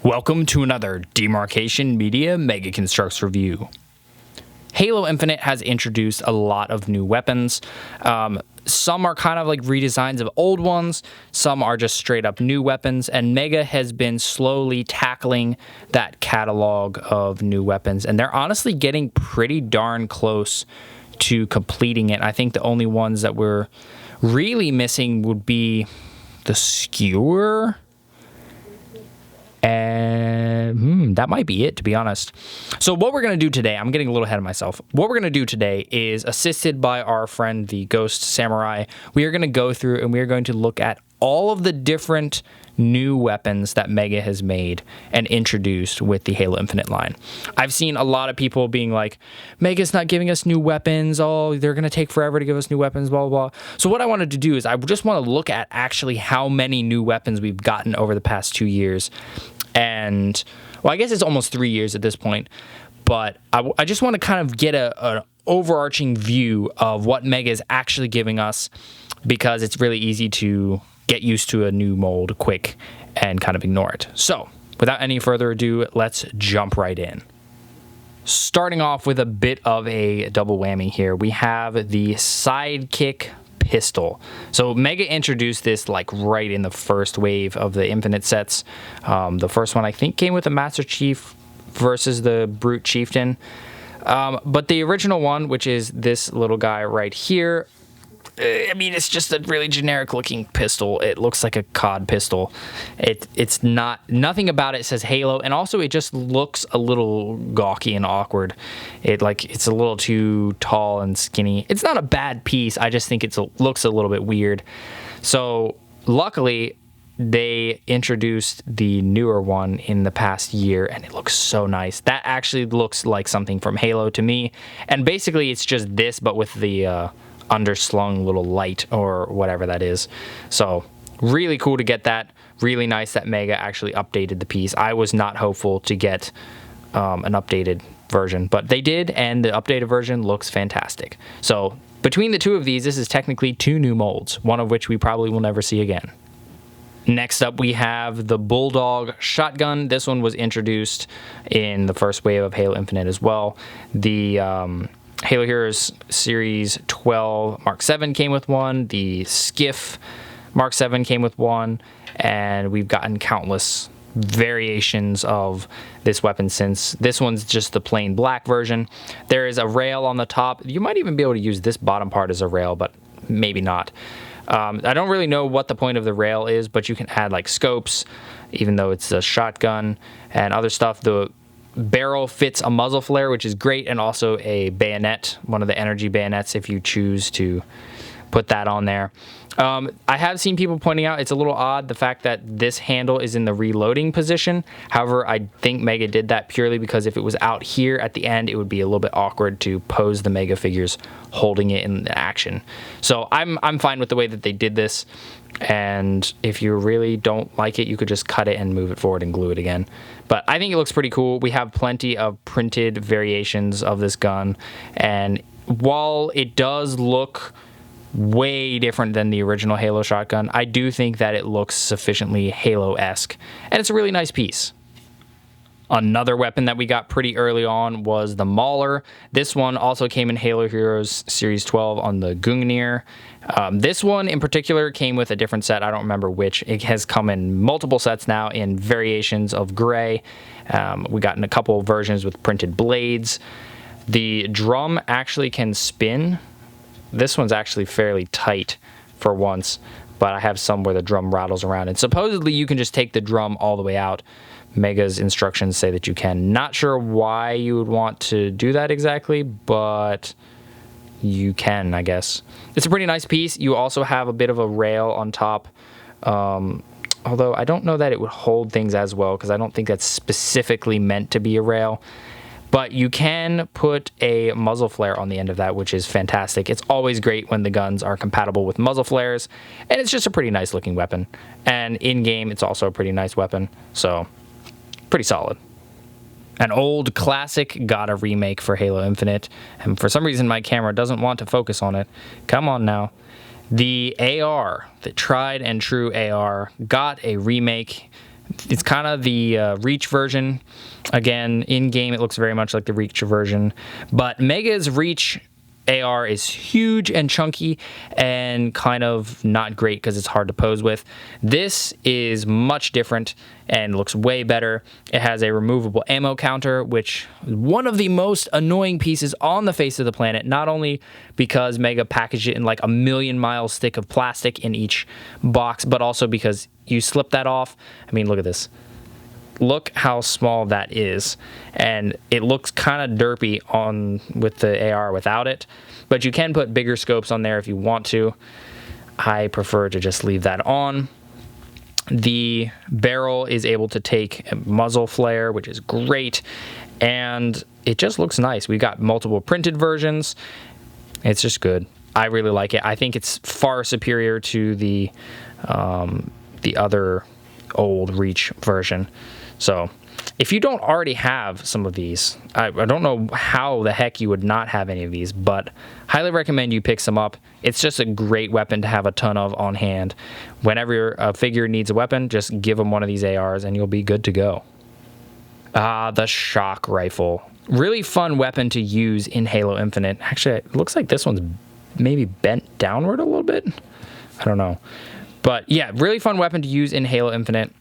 Welcome to another Demarcation Media Mega Construx review. Halo Infinite has introduced a lot of new weapons. Some are kind of like redesigns of old ones, some are just straight up new weapons, and Mega has been slowly tackling that catalog of new weapons, and they're honestly getting pretty darn close to completing it. I think the only ones that we're really missing would be the Skewer, and that might be it, to be honest. So what we're going to do today, I'm getting a little ahead of myself. What we're going to do today is, assisted by our friend, the Ghost Samurai, we are going to go through and we are going to look at all of the different new weapons that Mega has made and introduced with the Halo Infinite line. I've seen a lot of people being like, Mega's not giving us new weapons, oh, they're going to take forever to give us new weapons, blah, blah, blah. So what I wanted to do is I just want to look at actually how many new weapons we've gotten over the past 2 years. And, well, I guess it's almost 3 years at this point, but I just want to kind of get an overarching view of what Mega is actually giving us, because it's really easy to get used to a new mold quick and kind of ignore it. So, without any further ado, let's jump right in. Starting off with a bit of a double whammy here, we have the Sidekick Pistol. So Mega introduced this like right in the first wave of the Infinite sets. The first one I think came with the Master Chief versus the Brute Chieftain. But the original one, which is this little guy right here, I mean, it's just a really generic looking pistol. It looks like a COD pistol. It's not, nothing about it says Halo, and also it just looks a little gawky and awkward. It's a little too tall and skinny. It's not a bad piece. I just think it looks a little bit weird. So luckily, they introduced the newer one in the past year, and it looks so nice. That actually looks like something from Halo to me. And basically, it's just this, but with the underslung little light or whatever that is. So really cool to get that. Really nice that Mega actually updated the piece. I was not hopeful to get an updated version, but they did, and the updated version looks fantastic. So between the two of these, this is technically 2 new molds, one of which we probably will never see again. Next up, we have the Bulldog Shotgun. This one was introduced in the first wave of Halo Infinite as well. The Halo Heroes Series 12 Mark 7 came with one. The Skiff Mark 7 came with one. And we've gotten countless variations of this weapon since. This one's just the plain black version. There is a rail on the top. You might even be able to use this bottom part as a rail, but maybe not. I don't really know what the point of the rail is, but you can add like scopes, even though it's a shotgun, and other stuff. The barrel fits a muzzle flare, which is great, and also a bayonet, one of the energy bayonets, if you choose to put that on there. I have seen people pointing out it's a little odd, the fact that this handle is in the reloading position. However, I think Mega did that purely because if it was out here at the end, it would be a little bit awkward to pose the Mega figures holding it in action. So I'm fine with the way that they did this. And if you really don't like it, you could just cut it and move it forward and glue it again. But I think it looks pretty cool. We have plenty of printed variations of this gun, and while it does look way different than the original Halo shotgun, I do think that it looks sufficiently Halo-esque, and it's a really nice piece. Another weapon that we got pretty early on was the Mangler. This one also came in Halo Heroes Series 12 on the Gungnir. This one in particular came with a different set. I don't remember which. It has come in multiple sets now in variations of gray. We got in a couple versions with printed blades. The drum actually can spin. This one's actually fairly tight for once, but I have some where the drum rattles around, and supposedly you can just take the drum all the way out. Mega's instructions say that you can. Not sure why you would want to do that exactly, but you can, I guess. It's a pretty nice piece. You also have a bit of a rail on top, although I don't know that it would hold things as well, because I don't think that's specifically meant to be a rail. But you can put a muzzle flare on the end of that, which is fantastic. It's always great when the guns are compatible with muzzle flares, and it's just a pretty nice looking weapon. And in-game, it's also a pretty nice weapon, so pretty solid. An old classic got a remake for Halo Infinite, and for some reason my camera doesn't want to focus on it. Come on now. The AR, the tried and true AR, got a remake It's kind of the Reach version. Again, in-game, it looks very much like the Reach version. But Mega's Reach AR is huge and chunky and kind of not great because it's hard to pose with. This is much different and looks way better. It has a removable ammo counter, which is one of the most annoying pieces on the face of the planet, not only because Mega packaged it in like a 1,000,000 mile thick of plastic in each box, but also because you slip that off. I mean, look at this. Look how small that is, and it looks kind of derpy on with the AR without it, but you can put bigger scopes on there if you want to. I prefer to just leave that on. The barrel is able to take a muzzle flare, which is great, and it just looks nice. We've got multiple printed versions. It's just good. I really like it. I think it's far superior to the other old Reach version. So if you don't already have some of these, I don't know how the heck you would not have any of these, but highly recommend you pick some up. It's just a great weapon to have a ton of on hand. Whenever a figure needs a weapon, just give them one of these ARs and you'll be good to go. The shock rifle. Really fun weapon to use in Halo Infinite. Actually, it looks like this one's maybe bent downward a little bit. I don't know. But yeah, really fun weapon to use in Halo Infinite.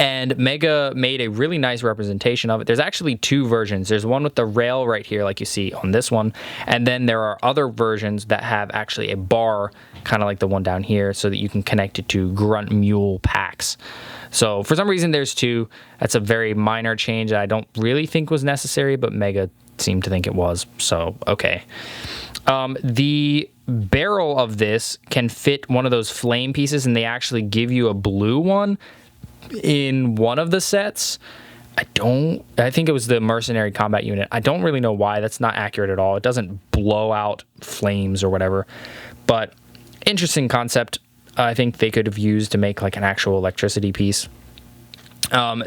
And Mega made a really nice representation of it. There's actually two versions. There's one with the rail right here, like you see on this one. And then there are other versions that have actually a bar, kind of like the one down here, so that you can connect it to Grunt Mule packs. So for some reason, there's two. That's a very minor change that I don't really think was necessary, but Mega seemed to think it was. So, okay. The barrel of this can fit one of those flame pieces, and they actually give you a blue one in one of the sets. I think it was the Mercenary Combat Unit. I don't really know why. That's not accurate at all. It doesn't blow out flames or whatever, but interesting concept. I think they could have used to make like an actual electricity piece.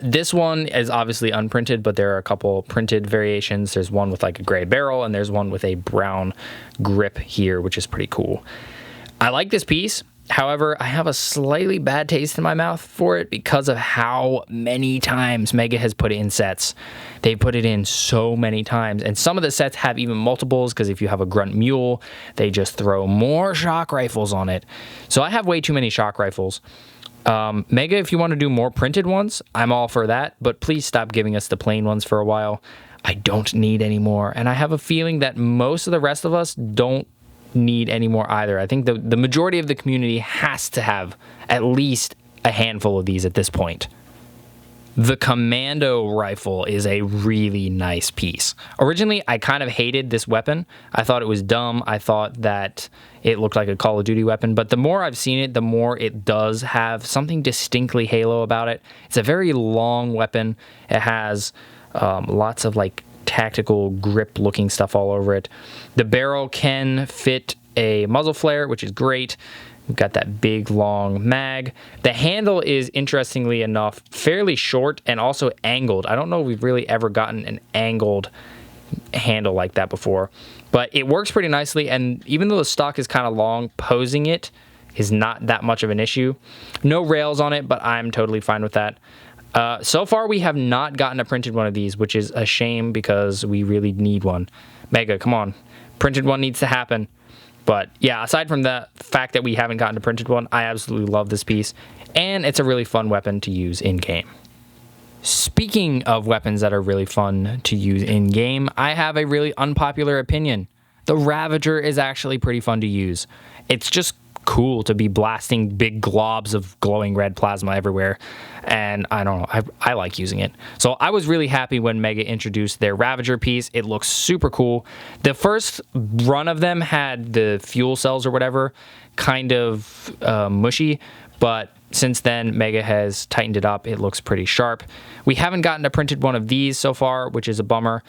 This one is obviously unprinted, but there are a couple printed variations. There's one with like a gray barrel, and there's one with a brown grip here, which is pretty cool. I like this piece. However, I have a slightly bad taste in my mouth for it because of how many times Mega has put it in sets. They put it in so many times, and some of the sets have even multiples because if you have a Grunt Mule, they just throw more shock rifles on it. So I have way too many shock rifles. Mega, if you want to do more printed ones, I'm all for that, but please stop giving us the plain ones for a while. I don't need any more, and I have a feeling that most of the rest of us don't need any more either. I think the majority of the community has to have at least a handful of these at this point. The Commando Rifle is a really nice piece. Originally, I kind of hated this weapon. I thought it was dumb. I thought that it looked like a Call of Duty weapon, but the more I've seen it, the more it does have something distinctly Halo about it. It's a very long weapon. It has lots of like tactical grip looking stuff all over it. The barrel can fit a muzzle flare, which is great. We've got that big long mag. The handle is, interestingly enough, fairly short and also angled. I don't know if we've really ever gotten an angled handle like that before, but it works pretty nicely, and even though the stock is kind of long, posing it is not that much of an issue. No rails on it, but I'm totally fine with that. So far, we have not gotten a printed one of these, which is a shame because we really need one. Mega, come on. Printed one needs to happen. But yeah, aside from the fact that we haven't gotten a printed one, I absolutely love this piece. And it's a really fun weapon to use in-game. Speaking of weapons that are really fun to use in-game, I have a really unpopular opinion. The Ravager is actually pretty fun to use. It's just cool to be blasting big globs of glowing red plasma everywhere, and I don't know, I like using it. So I was really happy when Mega introduced their Ravager piece. It looks super cool. The first run of them had the fuel cells or whatever kind of mushy, but since then Mega has tightened it up. It looks pretty sharp. We haven't gotten a printed one of these so far, which is a bummer,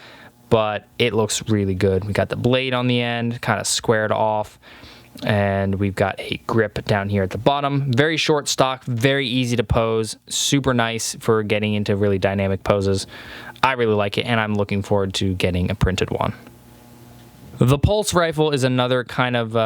but it looks really good. We got the blade on the end, kind of squared off, and we've got a grip down here at the bottom. Very short stock, very easy to pose, super nice for getting into really dynamic poses. I really like it, and I'm looking forward to getting a printed one. The Pulse Rifle is another kind of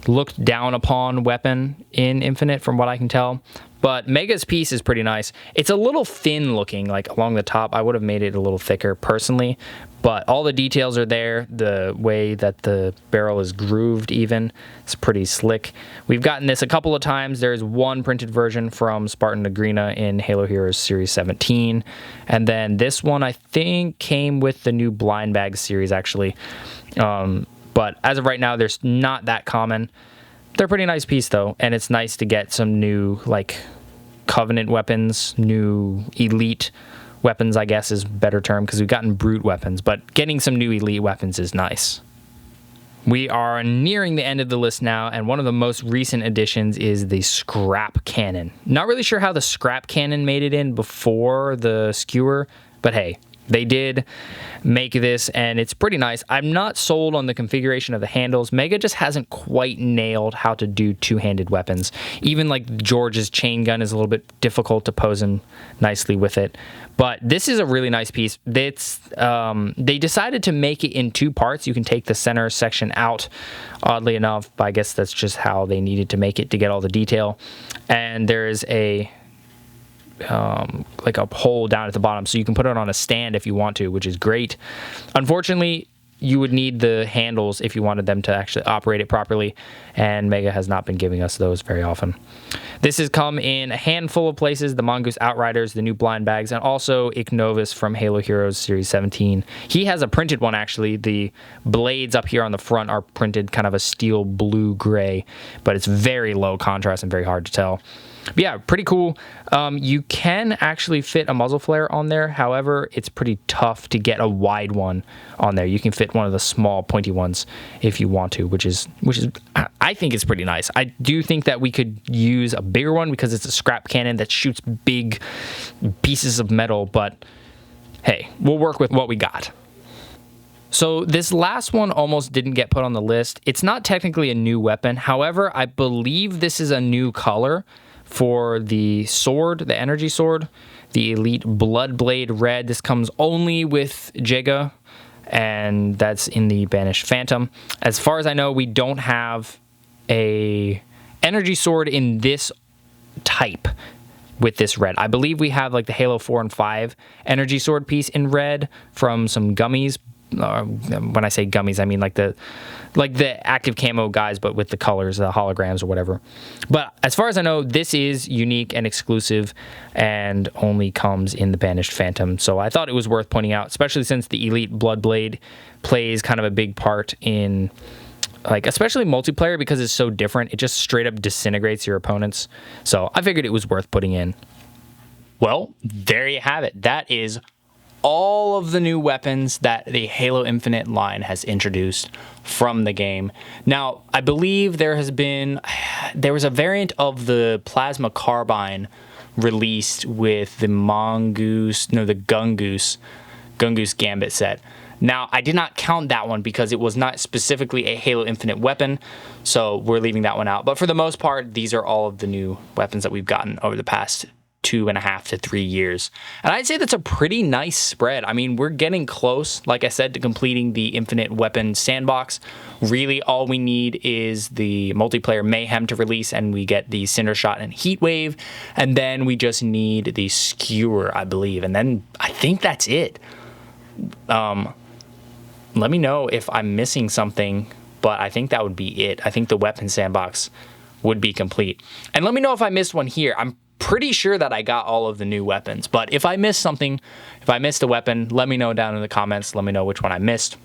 looked down upon weapon in Infinite from what I can tell. But Mega's piece is pretty nice. It's a little thin looking, like along the top. I would have made it a little thicker personally, but all the details are there. The way that the barrel is grooved even, it's pretty slick. We've gotten this a couple of times. There's one printed version from Spartan Agrina in Halo Heroes Series 17. And then this one, I think, came with the new blind bag series, actually. But as of right now, there's not that common. They're a pretty nice piece, though, and it's nice to get some new, like, Covenant weapons, new Elite weapons, I guess is a better term, because we've gotten Brute weapons, but getting some new Elite weapons is nice. We are nearing the end of the list now, and one of the most recent additions is the Scrap Cannon. Not really sure how the Scrap Cannon made it in before the Skewer, but hey, they did make this, and it's pretty nice. I'm not sold on the configuration of the handles. Mega just hasn't quite nailed how to do two-handed weapons. Even like George's chain gun is a little bit difficult to pose him nicely with it. But this is a really nice piece. It's, they decided to make it in two parts. You can take the center section out, oddly enough, but I guess that's just how they needed to make it to get all the detail. And there is a like a hole down at the bottom, so you can put it on a stand if you want to, which is great. Unfortunately, you would need the handles if you wanted them to actually operate it properly, and Mega has not been giving us those very often. This has come in a handful of places: the Mongoose Outriders, the new blind bags, and also Ignovis from Halo Heroes Series 17. He has a printed one, actually. The blades up here on the front are printed kind of a steel blue-gray, but it's very low contrast and very hard to tell. But yeah, pretty cool. You can actually fit a muzzle flare on there. However, it's pretty tough to get a wide one on there. You can fit one of the small pointy ones if you want to, which is I think it's pretty nice. I do think that we could use a bigger one because it's a scrap cannon that shoots big pieces of metal, but hey, we'll work with what we got. So this last one almost didn't get put on the list. It's not technically a new weapon. However, I believe this is a new color for the sword, the energy sword, the Elite Bloodblade Red. This comes only with Giga, and that's in the Banished Phantom. As far as I know, we don't have a energy sword in this type with this red. I believe we have like the Halo 4 and 5 energy sword piece in red from some gummies. When I say gummies, I mean like the active camo guys, but with the colors, the holograms or whatever. But as far as I know, this is unique and exclusive and only comes in the Banished Phantom. So I thought it was worth pointing out, especially since the Elite Bloodblade plays kind of a big part in, like, especially multiplayer, because it's so different. It just straight up disintegrates your opponents. So I figured it was worth putting in. Well, there you have it. That is all of the new weapons that the Halo Infinite line has introduced from the game. Now, I believe there was a variant of the plasma carbine released with the Gungoose Gambit set. Now, I did not count that one because it was not specifically a Halo Infinite weapon, so we're leaving that one out. But for the most part, these are all of the new weapons that we've gotten over the past 2.5 to 3 years. And I'd say that's a pretty nice spread. I mean, we're getting close, like I said, to completing the Infinite Weapon sandbox. Really, all we need is the multiplayer Mayhem to release, and we get the Cinder Shot and Heat Wave, and then we just need the Skewer, I believe, and then I think that's it. Let me know if I'm missing something, but I think that would be it. I think the weapon sandbox would be complete. And let me know if I missed one here. I'm pretty sure that I got all of the new weapons, but if I missed something, if I missed a weapon, let me know down in the comments. Let me know which one I missed.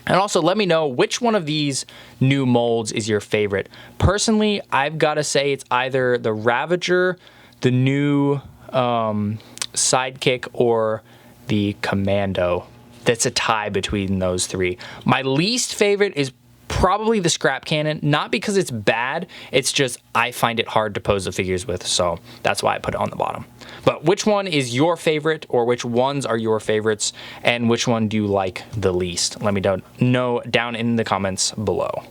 And also let me know which one of these new molds is your favorite. Personally, I've got to say it's either the Ravager, the new Sidekick, or the Commando. That's a tie between those three. My least favorite is probably the Scrap Cannon, not because it's bad, it's just I find it hard to pose the figures with, so that's why I put it on the bottom. But which one is your favorite, or which ones are your favorites, and which one do you like the least? Let me know down in the comments below.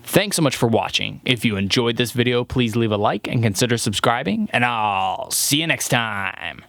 Thanks so much for watching. If you enjoyed this video, please leave a like and consider subscribing, and I'll see you next time.